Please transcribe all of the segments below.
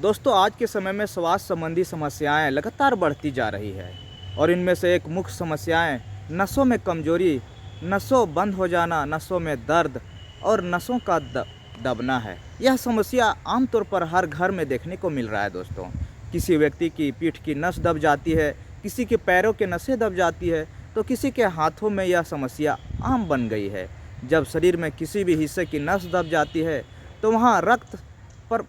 दोस्तों, आज के समय में स्वास्थ्य संबंधी समस्याएं लगातार बढ़ती जा रही है और इनमें से एक मुख्य समस्याएं नसों में कमजोरी, नसों बंद हो जाना, नसों में दर्द और नसों का दबना है। यह समस्या आमतौर पर हर घर में देखने को मिल रहा है दोस्तों। किसी व्यक्ति की पीठ की नस दब जाती है, किसी के पैरों के नसें दब जाती है, तो किसी के हाथों में यह समस्या आम बन गई है। जब शरीर में किसी भी हिस्से की नस दब जाती है तो वहाँ रक्त पर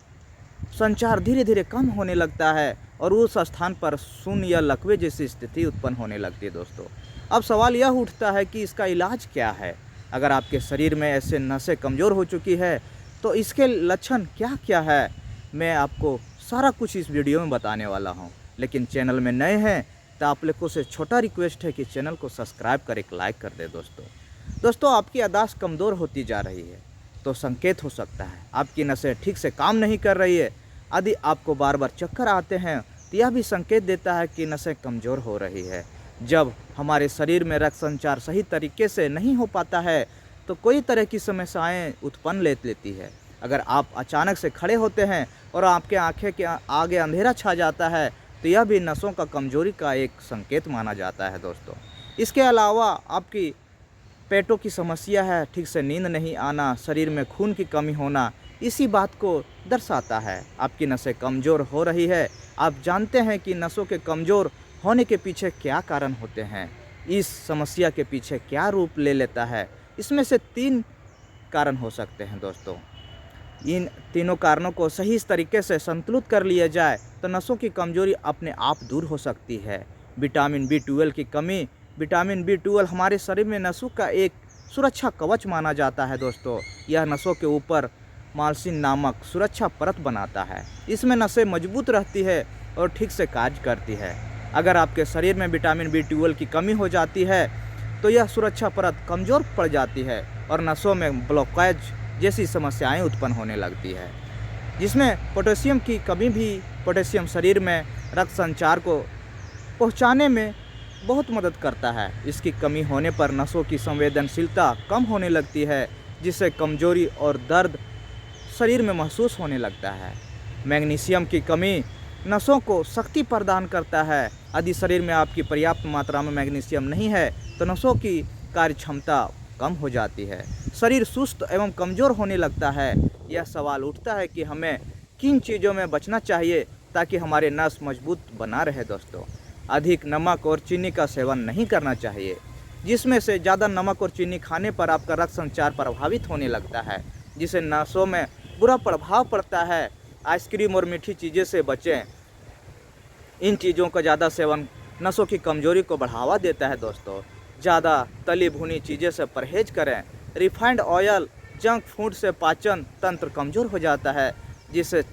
संचार धीरे धीरे कम होने लगता है और उस स्थान पर शून्य या लकवे जैसी स्थिति उत्पन्न होने लगती है दोस्तों। अब सवाल यह उठता है कि इसका इलाज क्या है। अगर आपके शरीर में ऐसे नसें कमज़ोर हो चुकी है तो इसके लक्षण क्या क्या है, मैं आपको सारा कुछ इस वीडियो में बताने वाला हूं। लेकिन चैनल में नए हैं तो आप लोगों से छोटा रिक्वेस्ट है कि चैनल को सब्सक्राइब कर एक लाइक कर दे दोस्तों। आपकी याददाश्त कमज़ोर होती जा रही है तो संकेत हो सकता है आपकी नसें ठीक से काम नहीं कर रही है। यदि आपको बार बार चक्कर आते हैं तो यह भी संकेत देता है कि नसें कमज़ोर हो रही है। जब हमारे शरीर में रक्त संचार सही तरीके से नहीं हो पाता है तो कोई तरह की समस्याएं उत्पन्न लेती है। अगर आप अचानक से खड़े होते हैं और आपके आंखें के आगे अंधेरा छा जाता है तो यह भी नसों का कमजोरी का एक संकेत माना जाता है दोस्तों। इसके अलावा आपकी पेटों की समस्या है, ठीक से नींद नहीं आना, शरीर में खून की कमी होना, इसी बात को दर्शाता है आपकी नसें कमज़ोर हो रही है। आप जानते हैं कि नसों के कमज़ोर होने के पीछे क्या कारण होते हैं, इस समस्या के पीछे क्या रूप ले लेता है। इसमें से 3 कारण हो सकते हैं दोस्तों। इन तीनों कारणों को सही तरीके से संतुलित कर लिया जाए तो नसों की कमज़ोरी अपने आप दूर हो सकती है। विटामिन B12 की कमी। विटामिन B12 हमारे शरीर में नसों का एक सुरक्षा कवच माना जाता है दोस्तों। यह नसों के ऊपर मालसिन नामक सुरक्षा परत बनाता है। इसमें नसें मजबूत रहती है और ठीक से कार्य करती है। अगर आपके शरीर में विटामिन B12 की कमी हो जाती है तो यह सुरक्षा परत कमज़ोर पड़ जाती है और नसों में ब्लॉकेज जैसी समस्याएं उत्पन्न होने लगती है। जिसमें पोटेशियम की कमी भी, पोटेशियम शरीर में रक्त संचार को पहुंचाने में बहुत मदद करता है। इसकी कमी होने पर नसों की संवेदनशीलता कम होने लगती है, जिससे कमजोरी और दर्द शरीर में महसूस होने लगता है। मैग्नीशियम की कमी नसों को शक्ति प्रदान करता है। यदि शरीर में आपकी पर्याप्त मात्रा में मैग्नीशियम नहीं है तो नसों की कार्य क्षमता कम हो जाती है, शरीर सुस्त एवं कमज़ोर होने लगता है। यह सवाल उठता है कि हमें किन चीज़ों में बचना चाहिए ताकि हमारे नस मजबूत बना रहे दोस्तों। अधिक नमक और चीनी का सेवन नहीं करना चाहिए, जिसमें से ज़्यादा नमक और चीनी खाने पर आपका रक्त संचार प्रभावित होने लगता है, जिससे नसों में बुरा प्रभाव पड़ता है। आइसक्रीम और मीठी चीज़ें से बचें। इन चीज़ों का ज़्यादा सेवन नसों की कमज़ोरी को बढ़ावा देता है दोस्तों। ज़्यादा तली भुनी चीज़ें से परहेज करें। रिफाइंड ऑयल, जंक फूड से पाचन तंत्र कमज़ोर हो जाता है, जिससे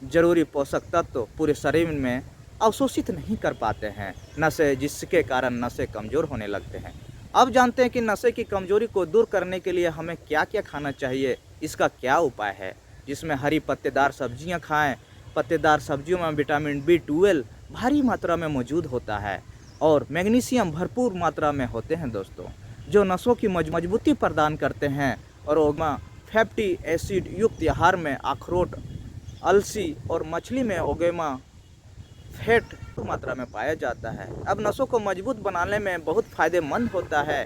ज़रूरी पोषक तत्व पूरे शरीर में अवशोषित नहीं कर पाते हैं नसें, जिसके कारण नसें कमज़ोर होने लगते हैं। अब जानते हैं कि नसें की कमज़ोरी को दूर करने के लिए हमें क्या क्या खाना चाहिए, इसका क्या उपाय है। जिसमें हरी पत्तेदार सब्जियां खाएं। पत्तेदार सब्जियों में विटामिन B12 भारी मात्रा में मौजूद होता है और मैग्नीशियम भरपूर मात्रा में होते हैं दोस्तों, जो नसों की मजबूती प्रदान करते हैं। और ओमेगा फैटी एसिड युक्त आहार में अखरोट, अलसी और मछली में ओमेगा फैट मात्रा में पाया जाता है। अब नसों को मजबूत बनाने में बहुत फ़ायदेमंद होता है।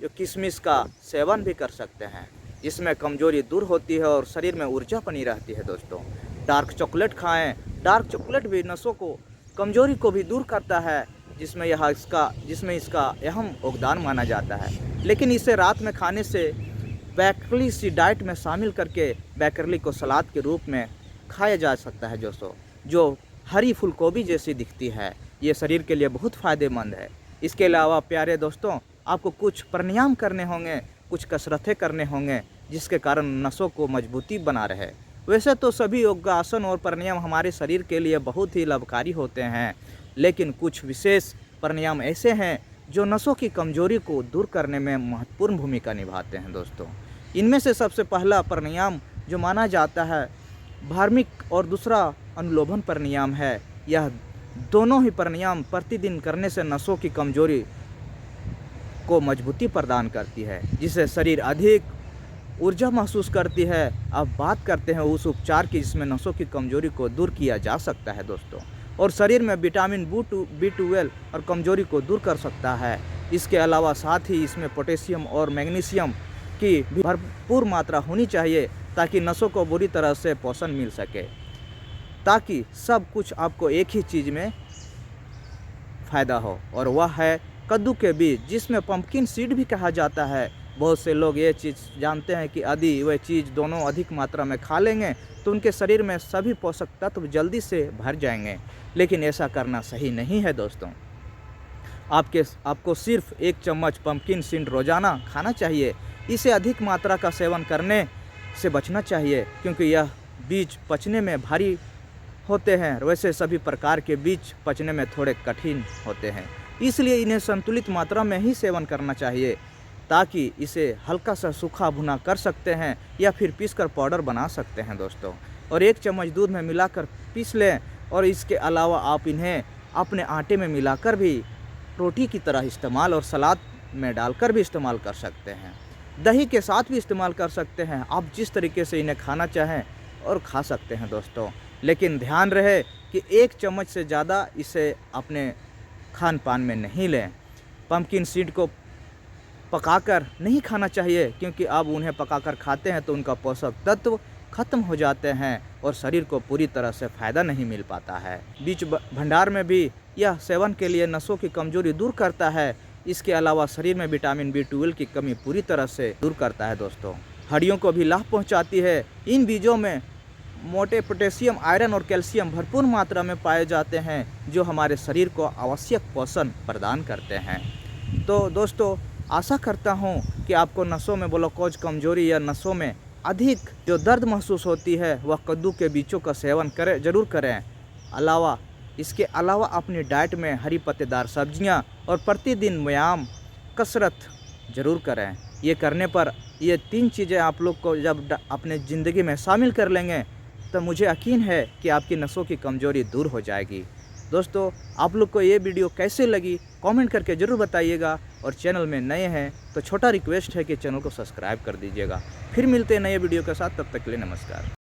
जो किशमिश का सेवन भी कर सकते हैं, जिसमें कमज़ोरी दूर होती है और शरीर में ऊर्जा बनी रहती है दोस्तों। डार्क चॉकलेट खाएं। डार्क चॉकलेट भी नसों को कमज़ोरी को भी दूर करता है, जिसमें इसका अहम योगदान माना जाता है। लेकिन इसे रात में खाने से बैकरली सी डाइट में शामिल करके बैकरली को सलाद के रूप में खाया जा सकता है दोस्तों, जो हरी फूलगोभी जैसी दिखती है। ये शरीर के लिए बहुत फ़ायदेमंद है। इसके अलावा प्यारे दोस्तों, आपको कुछ प्राणायाम करने होंगे, कुछ कसरतें करने होंगे, जिसके कारण नसों को मजबूती बना रहे। वैसे तो सभी योगासन और प्राणायाम हमारे शरीर के लिए बहुत ही लाभकारी होते हैं, लेकिन कुछ विशेष प्राणायाम ऐसे हैं जो नसों की कमज़ोरी को दूर करने में महत्वपूर्ण भूमिका निभाते हैं दोस्तों। इनमें से सबसे पहला प्राणायाम जो माना जाता है भार्मिक और दूसरा अनुलोभन प्राणायाम है। यह दोनों ही प्राणायाम प्रतिदिन करने से नसों की कमज़ोरी को मजबूती प्रदान करती है, जिससे शरीर अधिक ऊर्जा महसूस करती है। अब बात करते हैं उस उपचार की जिसमें नसों की कमजोरी को दूर किया जा सकता है दोस्तों, और शरीर में विटामिन B12 और कमजोरी को दूर कर सकता है। इसके अलावा साथ ही इसमें पोटेशियम और मैग्नीशियम की भी भरपूर मात्रा होनी चाहिए ताकि नसों को बुरी तरह से पोषण मिल सके, ताकि सब कुछ आपको एक ही चीज़ में फ़ायदा हो, और वह है कद्दू के बीज, जिसमें पंपकिन सीड भी कहा जाता है। बहुत से लोग ये चीज़ जानते हैं कि यदि वह चीज़ दोनों अधिक मात्रा में खा लेंगे तो उनके शरीर में सभी पोषक तत्व जल्दी से भर जाएंगे, लेकिन ऐसा करना सही नहीं है दोस्तों। आपको सिर्फ 1 चम्मच पंपकिन सीड रोज़ाना खाना चाहिए। इसे अधिक मात्रा का सेवन करने से बचना चाहिए, क्योंकि यह बीज पचने में भारी होते हैं। वैसे सभी प्रकार के बीज पचने में थोड़े कठिन होते हैं, इसलिए इन्हें संतुलित मात्रा में ही सेवन करना चाहिए, ताकि इसे हल्का सा सूखा भुना कर सकते हैं या फिर पीसकर पाउडर बना सकते हैं दोस्तों, और 1 चम्मच दूध में मिलाकर पीस लें। और इसके अलावा आप इन्हें अपने आटे में मिलाकर भी रोटी की तरह इस्तेमाल और सलाद में डालकर भी इस्तेमाल कर सकते हैं। दही के साथ भी इस्तेमाल कर सकते हैं। आप जिस तरीके से इन्हें खाना चाहें और खा सकते हैं दोस्तों, लेकिन ध्यान रहे कि 1 चम्मच से ज़्यादा इसे अपने खान पान में नहीं लें। पंपकिन सीड को पकाकर नहीं खाना चाहिए, क्योंकि अब उन्हें पकाकर खाते हैं तो उनका पोषक तत्व खत्म हो जाते हैं और शरीर को पूरी तरह से फ़ायदा नहीं मिल पाता है। बीज भंडार में भी यह सेवन के लिए नसों की कमजोरी दूर करता है। इसके अलावा शरीर में विटामिन B12 की कमी पूरी तरह से दूर करता है दोस्तों। हड्डियों को भी लाभ पहुंचाती है। इन बीजों में मोटे पोटेशियम, आयरन और कैल्शियम भरपूर मात्रा में पाए जाते हैं, जो हमारे शरीर को आवश्यक पोषण प्रदान करते हैं। तो दोस्तों, आशा करता हूं कि आपको नसों में ब्लॉकेज, कमजोरी या नसों में अधिक जो दर्द महसूस होती है वह कद्दू के बीजों का सेवन जरूर करें। इसके अलावा अपनी डाइट में हरी पत्तेदार सब्जियां और प्रतिदिन व्यायाम, कसरत जरूर करें। ये करने पर ये 3 चीज़ें आप लोग को जब अपने ज़िंदगी में शामिल कर लेंगे तो मुझे यकीन है कि आपकी नसों की कमजोरी दूर हो जाएगी। दोस्तों, आप लोग को ये वीडियो कैसे लगी कमेंट करके ज़रूर बताइएगा, और चैनल में नए हैं तो छोटा रिक्वेस्ट है कि चैनल को सब्सक्राइब कर दीजिएगा। फिर मिलते हैं नए वीडियो के साथ, तब तक के लिए नमस्कार।